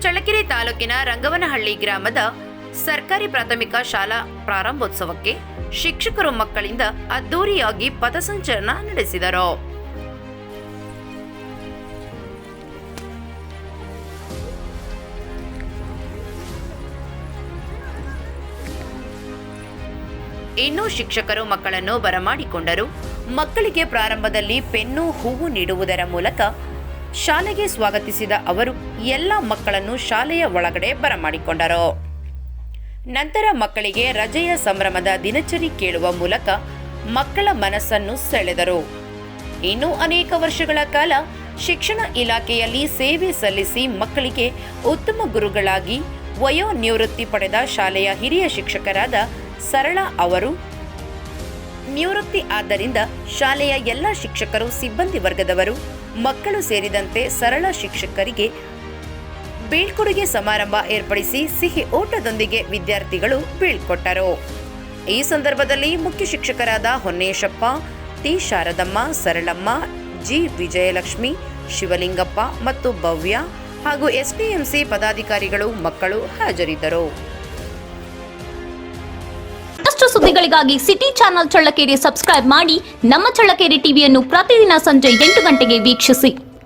ಚಳ್ಳಕೆರೆ ತಾಲೂಕಿನ ರಂಗವನಹಳ್ಳಿ ಗ್ರಾಮದ ಸರ್ಕಾರಿ ಪ್ರಾಥಮಿಕ ಶಾಲಾ ಪ್ರಾರಂಭೋತ್ಸವಕ್ಕೆ ಶಿಕ್ಷಕರು ಮಕ್ಕಳಿಂದ ಅದ್ದೂರಿಯಾಗಿ ಪಥಸಂಚಲನ ನಡೆಸಿದರು. ಇನ್ನು ಶಿಕ್ಷಕರು ಮಕ್ಕಳನ್ನು ಬರಮಾಡಿಕೊಂಡರು. ಮಕ್ಕಳಿಗೆ ಪ್ರಾರಂಭದಲ್ಲಿ ಪೆನ್ನು ಹೂವು ನೀಡುವುದರ ಮೂಲಕ ಶಾಲೆಗೆ ಸ್ವಾಗತಿಸಿದ ಅವರು ಎಲ್ಲ ಮಕ್ಕಳನ್ನು ಶಾಲೆಯ ಒಳಗಡೆ ಬರಮಾಡಿಕೊಂಡರು. ನಂತರ ಮಕ್ಕಳಿಗೆ ರಜೆಯ ಸಂಭ್ರಮದ ದಿನಚರಿ ಕೇಳುವ ಮೂಲಕ ಮಕ್ಕಳ ಮನಸ್ಸನ್ನು ಸೆಳೆದರು. ಇನ್ನು ಅನೇಕ ವರ್ಷಗಳ ಕಾಲ ಶಿಕ್ಷಣ ಇಲಾಖೆಯಲ್ಲಿ ಸೇವೆ ಸಲ್ಲಿಸಿ ಮಕ್ಕಳಿಗೆ ಉತ್ತಮ ಗುರುಗಳಾಗಿ ವಯೋನಿವೃತ್ತಿ ಪಡೆದ ಶಾಲೆಯ ಹಿರಿಯ ಶಿಕ್ಷಕರಾದ ಸರಳಾ ಅವರು ನಿವೃತ್ತಿ ಆದ್ದರಿಂದ ಶಾಲೆಯ ಎಲ್ಲ ಶಿಕ್ಷಕರು, ಸಿಬ್ಬಂದಿ ವರ್ಗದವರು, ಮಕ್ಕಳು ಸೇರಿದಂತೆ ಸರಳಾ ಶಿಕ್ಷಕರಿಗೆ ಬೀಳ್ಕೊಡುಗೆ ಸಮಾರಂಭ ಏರ್ಪಡಿಸಿ ಸಿಹಿ ಊಟದೊಂದಿಗೆ ವಿದ್ಯಾರ್ಥಿಗಳು ಬೀಳ್ಕೊಟ್ಟರು. ಈ ಸಂದರ್ಭದಲ್ಲಿ ಮುಖ್ಯ ಶಿಕ್ಷಕರಾದ ಹೊನ್ನೇಶಪ್ಪ, ಟಿ ಶಾರದಮ್ಮ, ಸರಳಮ್ಮ, ಜಿ ವಿಜಯಲಕ್ಷ್ಮಿ, ಶಿವಲಿಂಗಪ್ಪ ಮತ್ತು ಭವ್ಯ ಹಾಗೂ ಎಸ್ಡಿಎಂಸಿ ಪದಾಧಿಕಾರಿಗಳು, ಮಕ್ಕಳು ಹಾಜರಿದ್ದರು. ಮತ್ತಷ್ಟು ಸುದ್ದಿಗಳಿಗಾಗಿ ಸಿಟಿ ಚಾನೆಲ್ ಚಳ್ಳಕೆರೆ ಸಬ್ಸ್ಕ್ರೈಬ್ ಮಾಡಿ. ನಮ್ಮ ಚಳ್ಳಕೆರೆ ಟಿವಿಯನ್ನು ಪ್ರತಿದಿನ ಸಂಜೆ 8 ಗಂಟೆಗೆ ವೀಕ್ಷಿಸಿ.